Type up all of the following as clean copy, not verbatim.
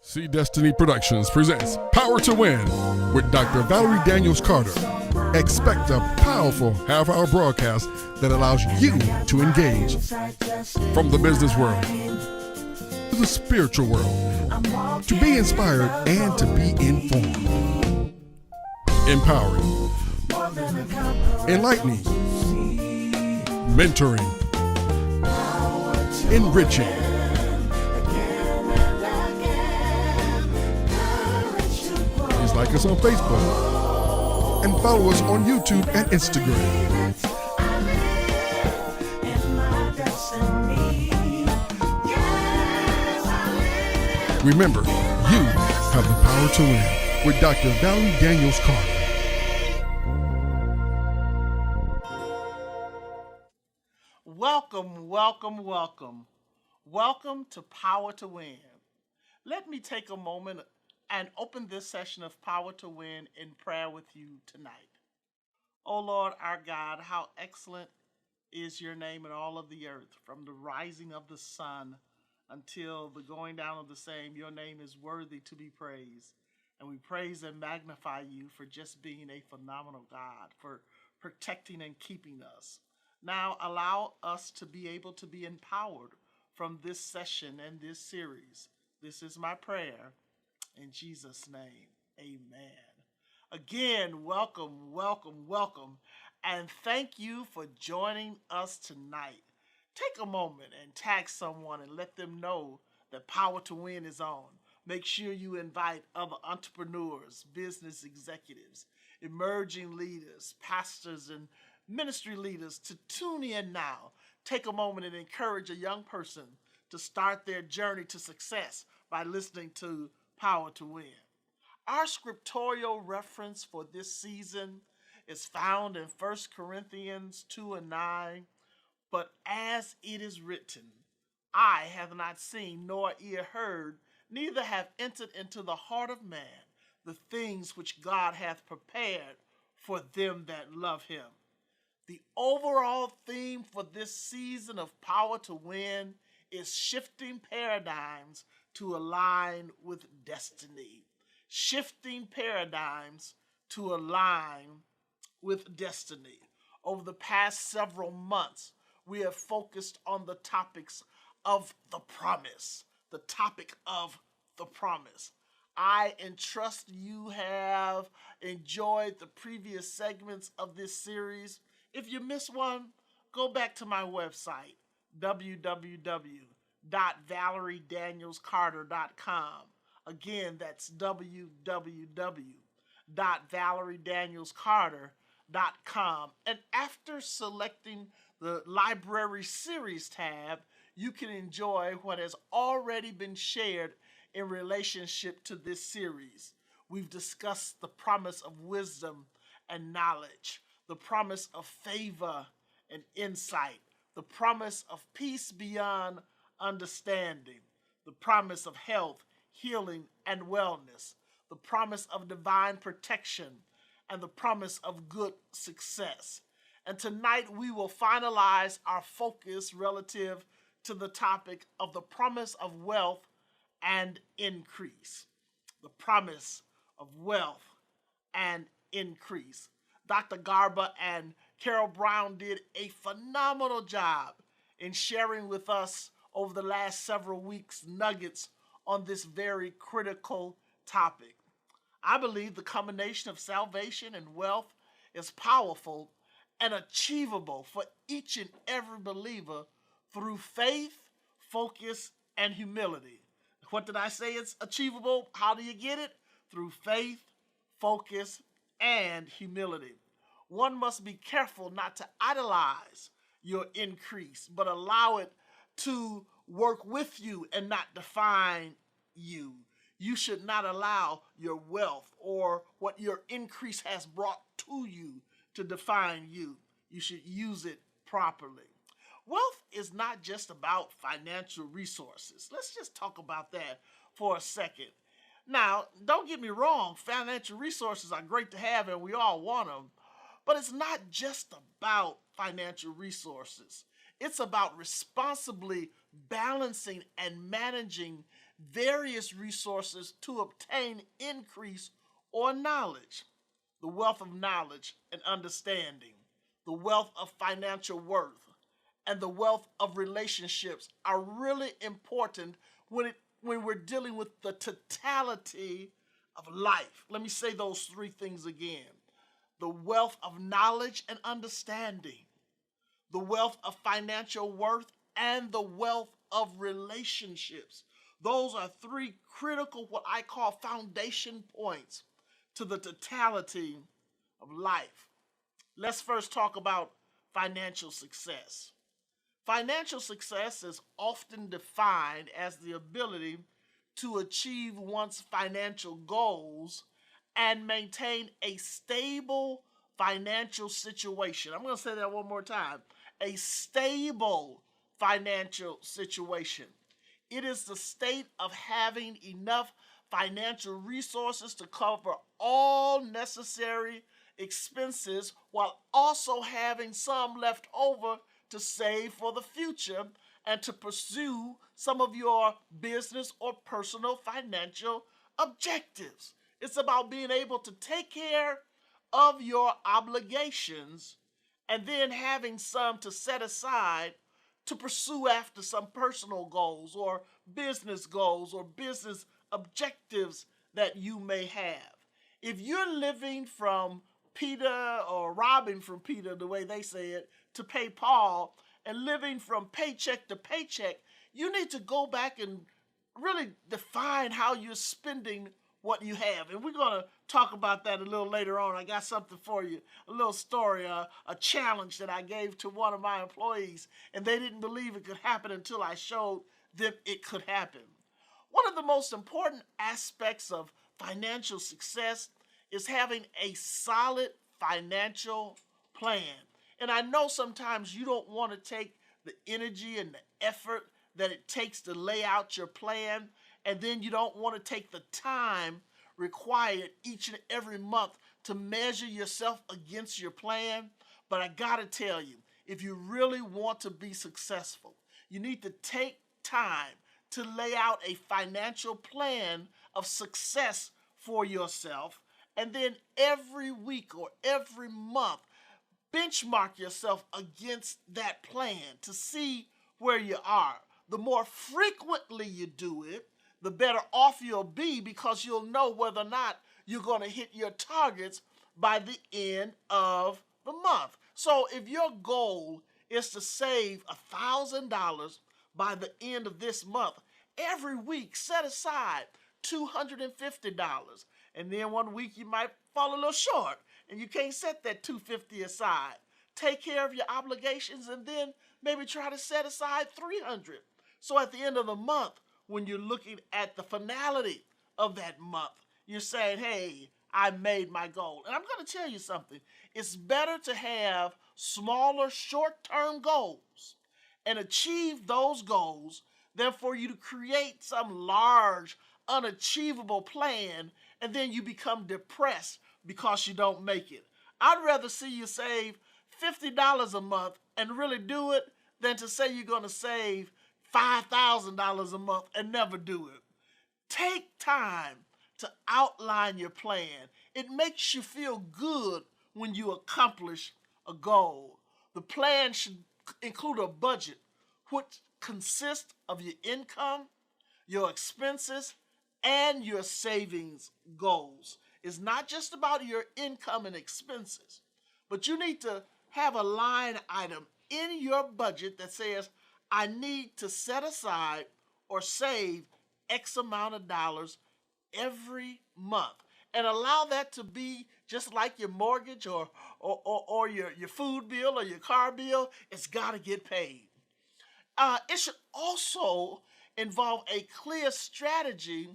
See Destiny Productions presents Power to Win with Dr. Valerie Daniels Carter. Expect a powerful half-hour broadcast that allows you to engage from the business world to the spiritual world, to be inspired and to be informed. Empowering, enlightening, mentoring, enriching. Like us on Facebook and follow us on YouTube and Instagram. Remember, you have the power to win with Dr. Valerie Daniels Carter. Welcome to Power to Win. Let me take a moment and open this session of Power to Win in prayer with you tonight. Oh Lord, our God, how excellent is your name in all of the earth, from the rising of the sun until the going down of the same. Your name is worthy to be praised. And we praise and magnify you for just being a phenomenal God, for protecting and keeping us. Now allow us to be able to be empowered from this session and this series. This is my prayer. In Jesus' name, amen. Again, welcome, and thank you for joining us tonight. Take a moment and tag someone and let them know that Power to Win is on. Make sure you invite other entrepreneurs, business executives, emerging leaders, pastors, and ministry leaders to tune in now. Take a moment and encourage a young person to start their journey to success by listening to Power to Win. Our scriptorial reference for this season is found in 1 Corinthians 2:9. But as it is written, eye hath not seen, nor ear heard, neither have entered into the heart of man the things which God hath prepared for them that love him. The overall theme for this season of Power to Win is shifting paradigms to align with destiny. Shifting paradigms to align with destiny. Over the past several months, we have focused on the topics of the promise. The topic of the promise. I entrust you have enjoyed the previous segments of this series. If you missed one, go back to my website, www.valeriedanielscarter.com. Again, that's www.valeriedanielscarter.com. And after selecting the Library Series tab, you can enjoy what has already been shared in relationship to this series. We've discussed the promise of wisdom and knowledge, the promise of favor and insight, the promise of peace beyond understanding, the promise of health, healing, and wellness, the promise of divine protection, and the promise of good success. And tonight we will finalize our focus relative to the topic of the promise of wealth and increase. The promise of wealth and increase. Dr. Garba and Carol Brown did a phenomenal job in sharing with us over the last several weeks nuggets on this very critical topic. I believe the combination of salvation and wealth is powerful and achievable for each and every believer through faith, focus, and humility. What did I say? It's achievable. How do you get it? Through faith, focus, and humility. One must be careful not to idolize your increase, but allow it to work with you and not define you. You should not allow your wealth or what your increase has brought to you to define you. You should use it properly. Wealth is not just about financial resources. Let's just talk about that for a second. Now, don't get me wrong, financial resources are great to have and we all want them, but it's not just about financial resources. It's about responsibly balancing and managing various resources to obtain increase or knowledge. The wealth of knowledge and understanding, the wealth of financial worth, and the wealth of relationships are really important when we're dealing with the totality of life. Let me say those three things again. The wealth of knowledge and understanding, the wealth of financial worth, and the wealth of relationships. Those are three critical, what I call foundation points to the totality of life. Let's first talk about financial success. Financial success is often defined as the ability to achieve one's financial goals and maintain a stable financial situation. I'm going to say that one more time. A stable financial situation. It is the state of having enough financial resources to cover all necessary expenses while also having some left over to save for the future and to pursue some of your business or personal financial objectives. It's about being able to take care of your obligations and then having some to set aside to pursue after some personal goals or business objectives that you may have. If you're living from Peter or robbing from Peter, the way they say it, to pay Paul, and living from paycheck to paycheck, you need to go back and really define how you're spending what you have. And we're going to talk about that a little later on. I got something for you, a little story, a challenge that I gave to one of my employees, and they didn't believe it could happen until I showed them it could happen. One of the most important aspects of financial success is having a solid financial plan. And I know sometimes you don't want to take the energy and the effort that it takes to lay out your plan, and then you don't want to take the time required each and every month to measure yourself against your plan. But I gotta tell you, if you really want to be successful, you need to take time to lay out a financial plan of success for yourself, and then every week or every month benchmark yourself against that plan to see where you are. The more frequently you do it, the better off you'll be, because you'll know whether or not you're going to hit your targets by the end of the month. So if your goal is to save $1,000 by the end of this month, every week set aside $250. And then one week you might fall a little short and you can't set that $250 aside. Take care of your obligations and then maybe try to set aside $300. So at the end of the month, when you're looking at the finality of that month, you're saying, hey, I made my goal. And I'm going to tell you something. It's better to have smaller short-term goals and achieve those goals than for you to create some large, unachievable plan and then you become depressed because you don't make it. I'd rather see you save $50 a month and really do it than to say you're going to save $5,000 a month and never do it. Take time to outline your plan. It makes you feel good when you accomplish a goal. The plan should include a budget which consists of your income, your expenses, and your savings goals. It's not just about your income and expenses, but you need to have a line item in your budget that says, I need to set aside or save X amount of dollars every month. And allow that to be just like your mortgage or your food bill or your car bill. It's got to get paid. It should also involve a clear strategy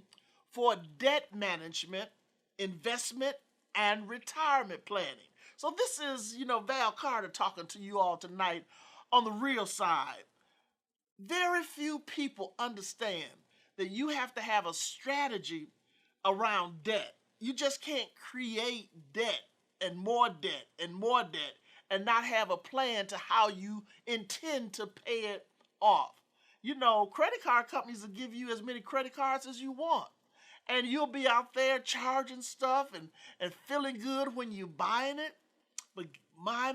for debt management, investment, and retirement planning. So this is, Val Carter talking to you all tonight on the real side. Very few people understand that you have to have a strategy around debt. You just can't create debt and more debt and more debt and not have a plan to how you intend to pay it off. Credit card companies will give you as many credit cards as you want. And you'll be out there charging stuff and feeling good when you're buying it. But my,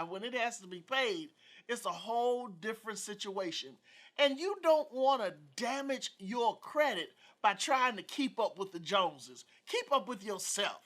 when it has to be paid, it's a whole different situation. And you don't want to damage your credit by trying to keep up with the Joneses. Keep up with yourself.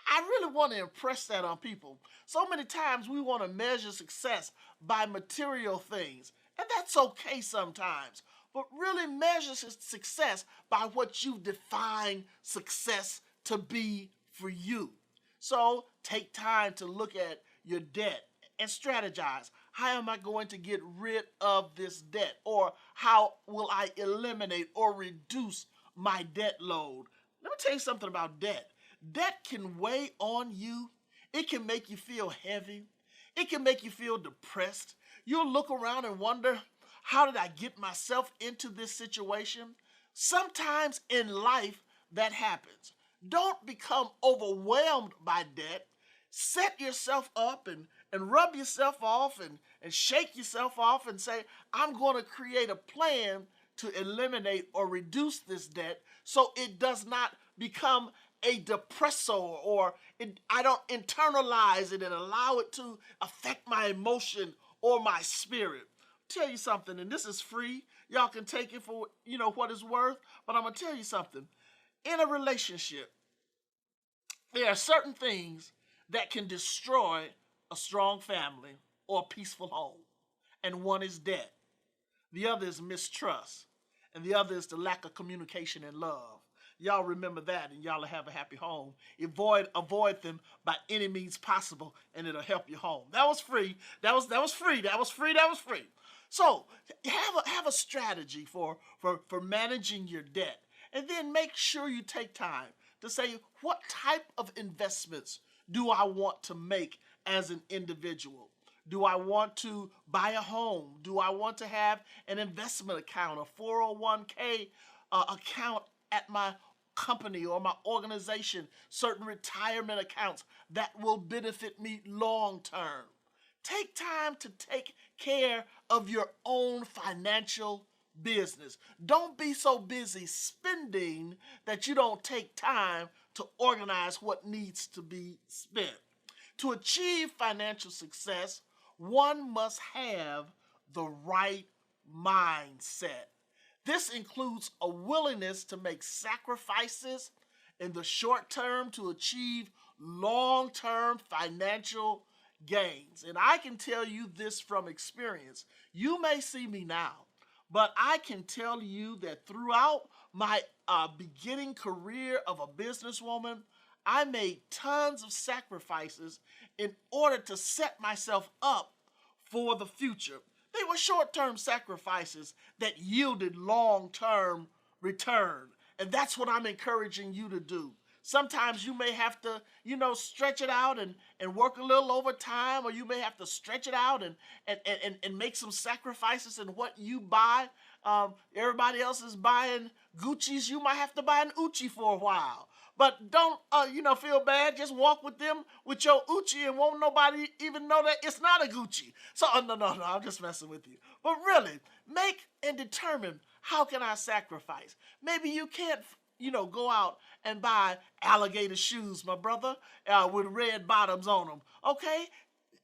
I really want to impress that on people. So many times we want to measure success by material things, and that's okay sometimes. But really measure success by what you define success to be for you. So take time to look at your debt and strategize. How am I going to get rid of this debt? Or how will I eliminate or reduce my debt load? Let me tell you something about debt. Debt can weigh on you. It can make you feel heavy. It can make you feel depressed. You'll look around and wonder, how did I get myself into this situation? Sometimes in life that happens. Don't become overwhelmed by debt. Set yourself up and rub yourself off and shake yourself off and say, I'm going to create a plan to eliminate or reduce this debt so it does not become a depressor, or I don't internalize it and allow it to affect my emotion or my spirit. Tell you something, and this is free. Y'all can take it for what it's worth, but I'm going to tell you something. In a relationship, there are certain things that can destroy a strong family or a peaceful home. And one is debt. The other is mistrust. And the other is the lack of communication and love. Y'all remember that, and y'all will have a happy home. Avoid them by any means possible, and it'll help your home. That was free. That was free. That was free. That was free. So have a strategy for managing your debt, and then make sure you take time to say, what type of investments do I want to make as an individual? Do I want to buy a home? Do I want to have an investment account, a 401k account at my company or my organization, certain retirement accounts that will benefit me long term? Take time to take care of your own financial business. Don't be so busy spending that you don't take time to organize what needs to be spent. To achieve financial success, one must have the right mindset. This includes a willingness to make sacrifices in the short term to achieve long-term financial gains. And I can tell you this from experience. You may see me now, but I can tell you that throughout my beginning career of a businesswoman, I made tons of sacrifices in order to set myself up for the future. They were short-term sacrifices that yielded long-term return. And that's what I'm encouraging you to do. Sometimes you may have to, stretch it out and work a little overtime, or you may have to stretch it out and make some sacrifices in what you buy. Everybody else is buying Gucci's. You might have to buy an Uchi for a while. But don't, feel bad. Just walk with them with your Uchi and won't nobody even know that it's not a Gucci. So, no, I'm just messing with you. But really, make and determine, how can I sacrifice? Maybe you can't, go out and buy alligator shoes, my brother, with red bottoms on them. Okay?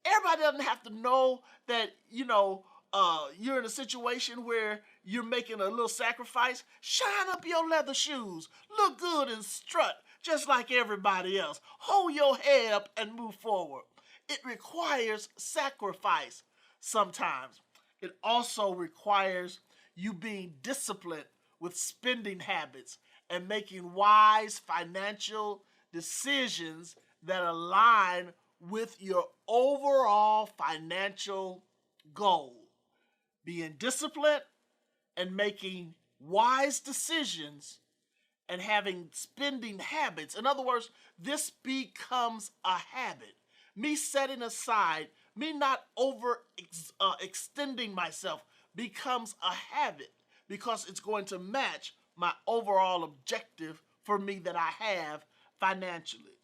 Everybody doesn't have to know that, you're in a situation where you're making a little sacrifice. Shine up your leather shoes. Look good and strut just like everybody else. Hold your head up and move forward. It requires sacrifice sometimes. It also requires you being disciplined with spending habits and making wise financial decisions that align with your overall financial goal. Being disciplined and making wise decisions and having spending habits. In other words, this becomes a habit. Me setting aside, me not extending myself becomes a habit, because it's going to match my overall objective for me that I have financially.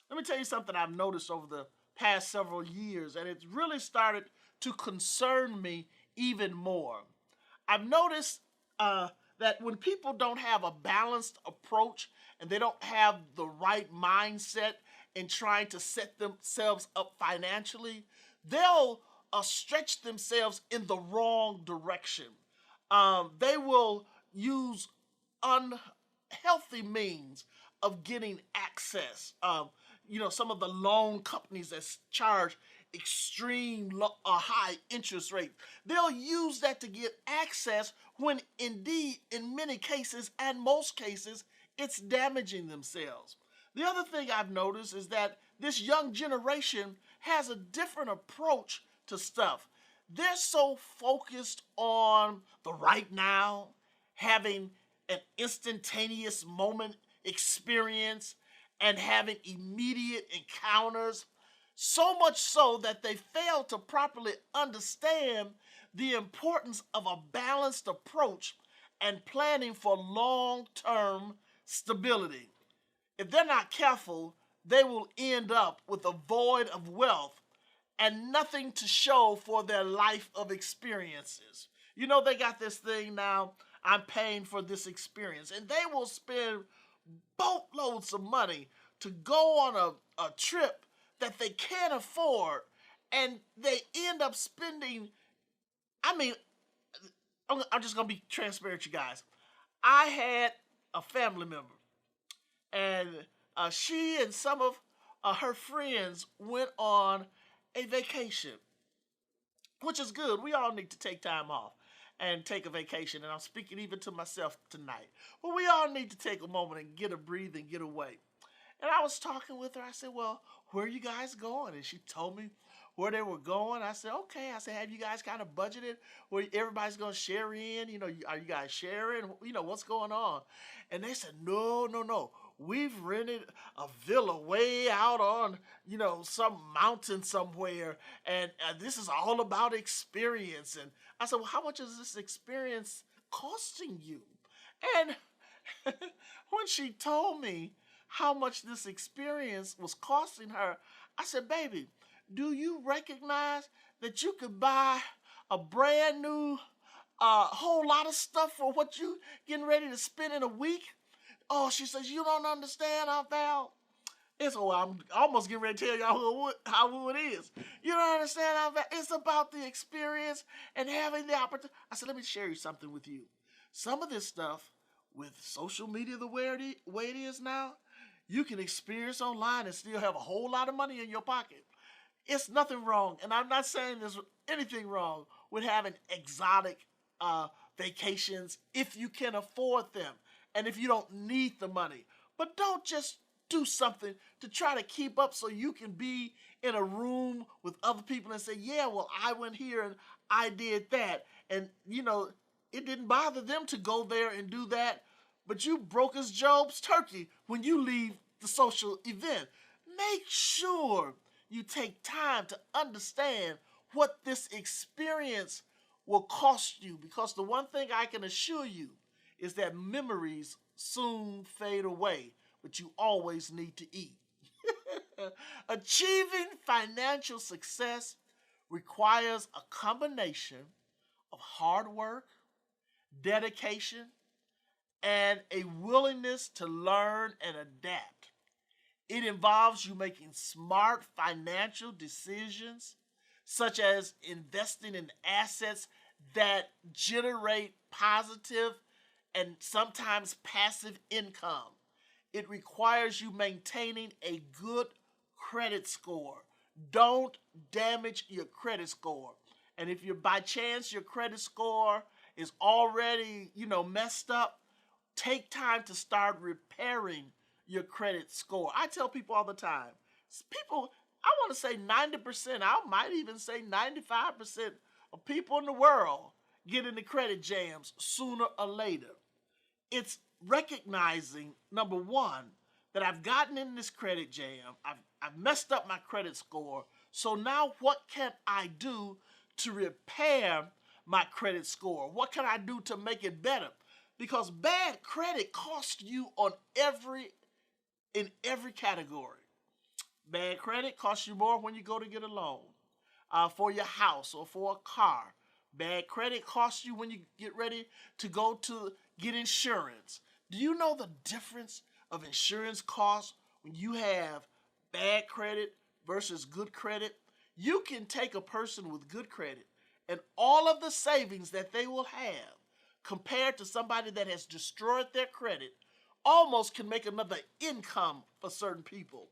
Let me tell you something I've noticed over the past several years, and it's really started to concern me even more. I've noticed that when people don't have a balanced approach and they don't have the right mindset in trying to set themselves up financially, they'll stretch themselves in the wrong direction. They will use unhealthy means of getting access. Some of the loan companies that charge extreme high interest rates, they'll use that to get access when indeed, in many cases and most cases, it's damaging themselves. The other thing I've noticed is that this young generation has a different approach to stuff. They're so focused on the right now, having an instantaneous moment experience, and having immediate encounters, so much so that they fail to properly understand the importance of a balanced approach and planning for long-term stability. If they're not careful, they will end up with a void of wealth and nothing to show for their life of experiences. They got this thing now, I'm paying for this experience, and they will spend boatloads of money to go on a trip that they can't afford, and they end up spending, I mean, I'm just going to be transparent with you guys. I had a family member, and she and some of her friends went on a vacation, which is good. We all need to take time off and take a vacation, and I'm speaking even to myself tonight. But we all need to take a moment and get a breathe and get away. And I was talking with her. I said, well, where are you guys going? And she told me where they were going. I said, okay. I said, have you guys kind of budgeted where everybody's going to share in? Are you guys sharing? What's going on? And they said, no. We've rented a villa way out on, some mountain somewhere. And this is all about experience. And I said, well, how much is this experience costing you? And when she told me how much this experience was costing her, I said, baby, do you recognize that you could buy a brand new whole lot of stuff for what you getting ready to spend in a week? Oh, she says, you don't understand, Aunt Val. I'm almost getting ready to tell y'all who it is. You don't understand, Aunt Val. It's about the experience and having the opportunity. I said, let me share you something with you. Some of this stuff, with social media the way it is now, you can experience online and still have a whole lot of money in your pocket. It's nothing wrong, and I'm not saying there's anything wrong with having exotic vacations if you can afford them and if you don't need the money. But don't just do something to try to keep up so you can be in a room with other people and say, yeah, well, I went here and I did that. And, it didn't bother them to go there and do that, but you broke as Job's turkey when you leave the social event. Make sure you take time to understand what this experience will cost you, because the one thing I can assure you is that memories soon fade away, but you always need to eat. Achieving financial success requires a combination of hard work, dedication, and a willingness to learn and adapt. It involves you making smart financial decisions, such as investing in assets that generate positive and sometimes passive income. It requires you maintaining a good credit score. Don't damage your credit score. And if you by chance your credit score is already, messed up, take time to start repairing your credit score. I tell people all the time, I want to say 90%, I might even say 95% of people in the world get into credit jams sooner or later. It's recognizing, number one, that I've gotten in this credit jam, I've messed up my credit score, so now what can I do to repair my credit score? What can I do to make it better? Because bad credit costs you in every category. Bad credit costs you more when you go to get a loan for your house or for a car. Bad credit costs you when you get ready to go to get insurance. Do you know the difference of insurance costs when you have bad credit versus good credit? You can take a person with good credit and all of the savings that they will have compared to somebody that has destroyed their credit almost can make another income for certain people.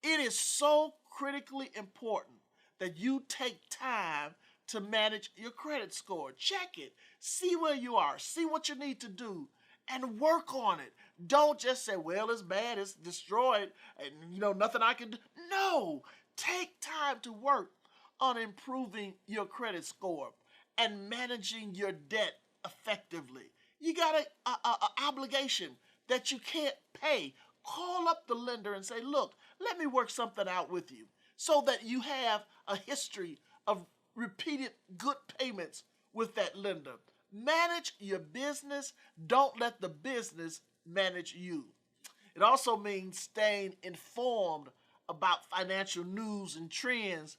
It is so critically important that you take time to manage your credit score. Check it. See where you are. See what you need to do and work on it. Don't just say, well, it's bad, it's destroyed, and nothing I can do. No. Take time to work on improving your credit score and managing your debt effectively. You got an obligation that you can't pay. Call up the lender and say, look, let me work something out with you so that you have a history of repeated good payments with that lender. Manage your business. Don't let the business manage you. It also means staying informed about financial news and trends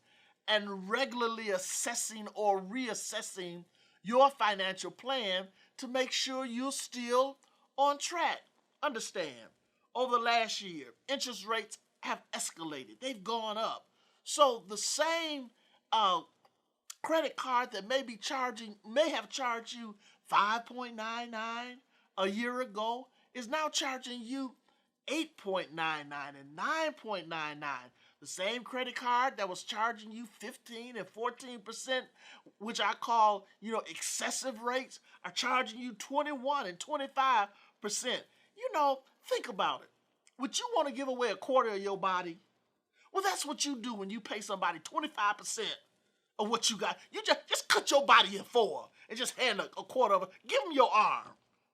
and regularly assessing or reassessing your financial plan to make sure you're still on track. Understand, over the last year, interest rates have escalated. They've gone up. So the same credit card that may have charged you 5.99 a year ago is now charging you 8.99 and 9.99. The same credit card that was charging you 15 and 14%, which I call, excessive rates, are charging you 21 and 25%. Think about it. Would you want to give away a quarter of your body? Well, that's what you do when you pay somebody 25% of what you got. You just cut your body in four and just hand a quarter of it. Give them your arm.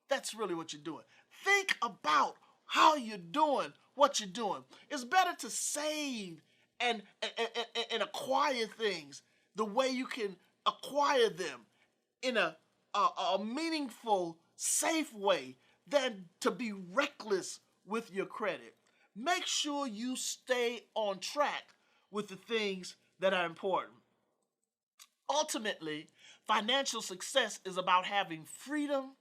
That's really what you're doing. Think about how you're doing what you're doing. It's better to save and acquire things the way you can acquire them in a meaningful, safe way than to be reckless with your credit. Make sure you stay on track with the things that are important. Ultimately, financial success is about having freedom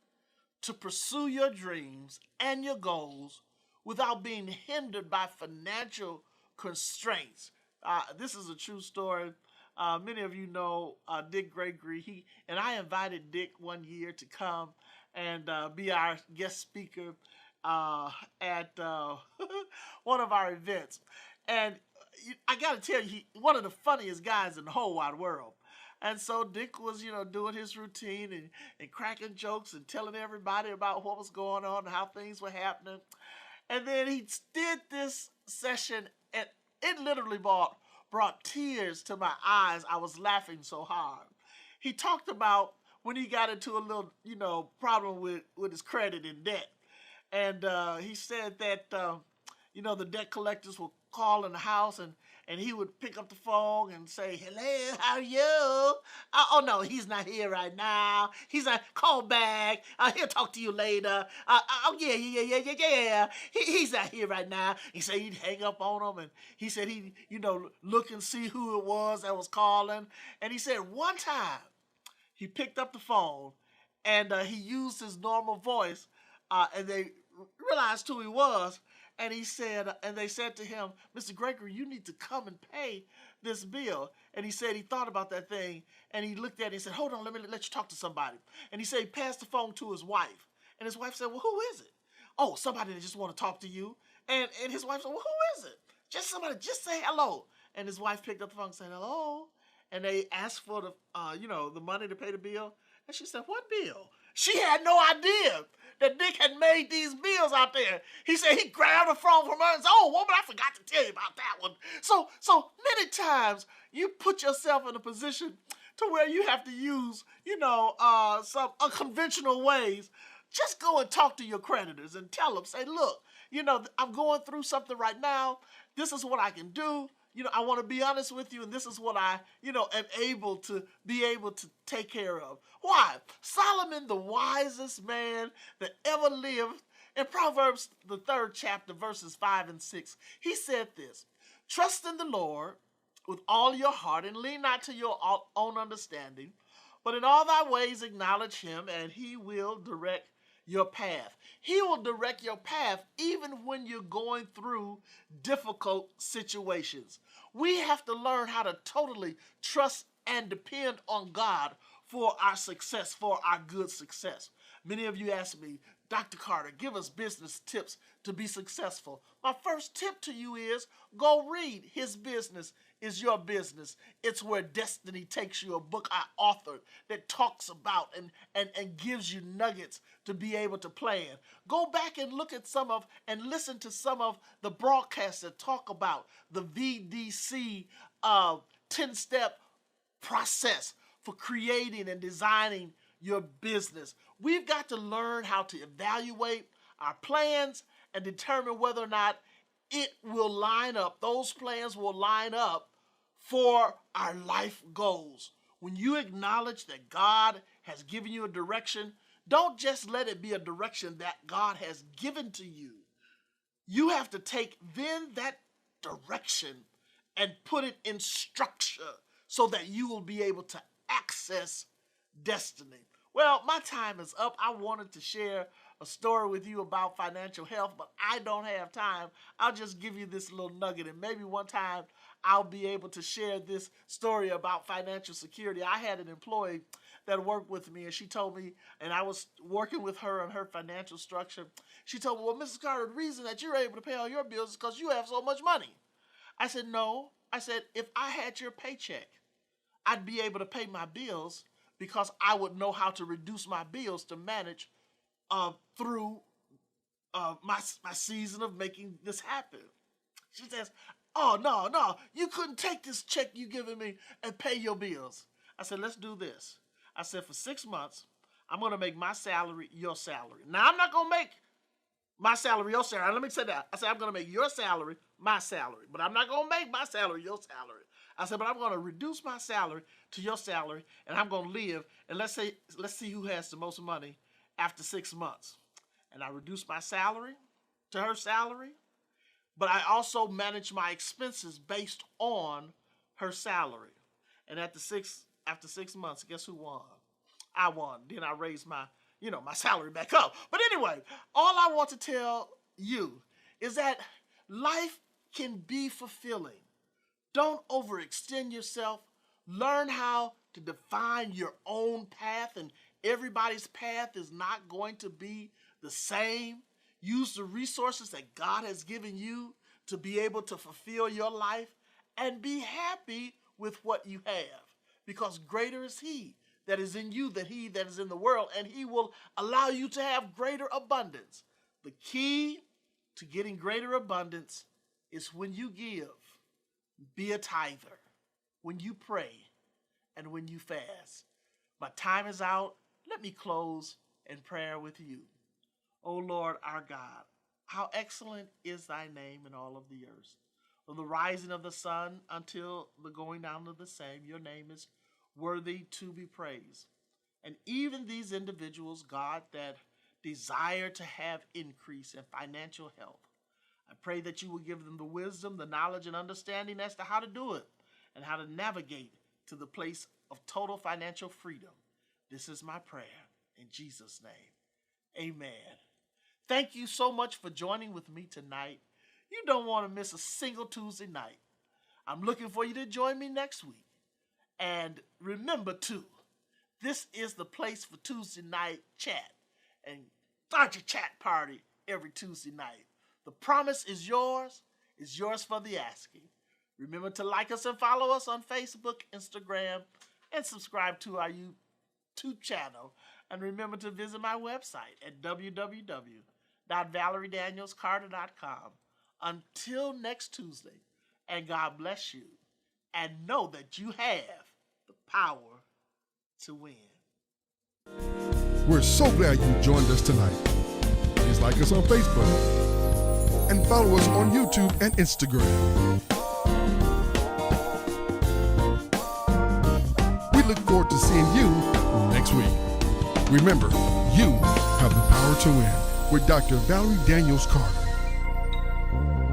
to pursue your dreams and your goals without being hindered by financial constraints. This is a true story. Many of you know Dick Gregory. I invited Dick one year to come and be our guest speaker at one of our events. And I got to tell you, one of the funniest guys in the whole wide world. And so Dick was, doing his routine and cracking jokes and telling everybody about what was going on and how things were happening. And then he did this session, and it literally brought tears to my eyes. I was laughing so hard. He talked about when he got into a little, problem with his credit and debt. And he said that, the debt collectors will call in the house and he would pick up the phone and say, hello, how are you? Oh, no, he's not here right now. He's not, call back. He'll talk to you later. Oh, yeah. He's not here right now. He said he'd hang up on him, and he said he'd, look and see who it was that was calling. And he said one time he picked up the phone and he used his normal voice and they realized who he was. And he said, and they said to him, Mr. Gregory, you need to come and pay this bill. And he said he thought about that thing, and he looked at it and said, hold on, let you talk to somebody. And he said he passed the phone to his wife. And his wife said, well, who is it? Oh, somebody that just want to talk to you. And his wife said, well, who is it? Just somebody, just say hello. And his wife picked up the phone and said, hello. And they asked for the money to pay the bill. And she said, what bill? She had no idea that Dick had made these bills out there. He said he grabbed the phone from her and said, oh, woman, I forgot to tell you about that one. So many times you put yourself in a position to where you have to use, some unconventional ways. Just go and talk to your creditors and tell them, say, look, I'm going through something right now. This is what I can do. I want to be honest with you, and this is what I, am able to take care of. Why? Solomon, the wisest man that ever lived, in Proverbs, the 3rd chapter, verses 5 and 6, he said this, trust in the Lord with all your heart and lean not to your own understanding, But in all thy ways acknowledge him, and he will direct your path. He will direct your path even when you're going through difficult situations. We have to learn how to totally trust and depend on God for our success, for our good success. Many of you ask me, Dr. Carter, give us business tips to be successful. My first tip to you is go read His Business is Your Business. It's Where Destiny Takes You, a book I authored that talks about and gives you nuggets to be able to plan. Go back and look at and listen to some of the broadcasts that talk about the VDC 10-step process for creating and designing your business. We've got to learn how to evaluate our plans and determine whether or not it will line up, those plans will line up for our life goals. When you acknowledge that God has given you a direction, don't just let it be a direction that God has given to you. You have to take then that direction and put it in structure so that you will be able to access destiny. Well, my time is up. I wanted to share a story with you about financial health, but I don't have time. I'll just give you this little nugget, and maybe one time I'll be able to share this story about financial security. I had an employee that worked with me, and she told me, and I was working with her on her financial structure. She told me, well, Mrs. Carter, the reason that you're able to pay all your bills is because you have so much money. I said, no. I said, if I had your paycheck, I'd be able to pay my bills because I would know how to reduce my bills to manage through my season of making this happen. She says, oh, no, you couldn't take this check you giving me and pay your bills. I said, let's do this. I said, for 6 months, I'm going to make my salary your salary. Now, I'm not going to make my salary your salary. Let me say that. I said, I'm going to make your salary my salary, but I'm not going to make my salary your salary. I said, but I'm going to reduce my salary to your salary, and I'm going to live, and let's see who has the most money after 6 months. And I reduced my salary to her salary, but I also managed my expenses based on her salary. And after 6 months, guess who won? I won. Then I raised my salary back up. But anyway, all I want to tell you is that life can be fulfilling. Don't overextend yourself. Learn how to define your own path, and everybody's path is not going to be the same. Use the resources that God has given you to be able to fulfill your life, and be happy with what you have, because greater is He that is in you than he that is in the world, and He will allow you to have greater abundance. The key to getting greater abundance is when you give. Be a tither, when you pray, and when you fast. My time is out. Let me close in prayer with you. O Lord our God, how excellent is thy name in all of the earth. From the rising of the sun until the going down of the same, your name is worthy to be praised. And even these individuals, God, that desire to have increase in financial health, I pray that you will give them the wisdom, the knowledge, and understanding as to how to do it and how to navigate to the place of total financial freedom. This is my prayer in Jesus' name. Amen. Thank you so much for joining with me tonight. You don't want to miss a single Tuesday night. I'm looking for you to join me next week. And remember, too, this is the place for Tuesday night chat. And start your chat party every Tuesday night. The promise is yours for the asking. Remember to like us and follow us on Facebook, Instagram, and subscribe to our YouTube channel. And remember to visit my website at www.valeriedanielscarter.com. Until next Tuesday, and God bless you, and know that you have the power to win. We're so glad you joined us tonight. Please like us on Facebook and follow us on YouTube and Instagram. We look forward to seeing you next week. Remember, you have the power to win with Dr. Valerie Daniels Carter.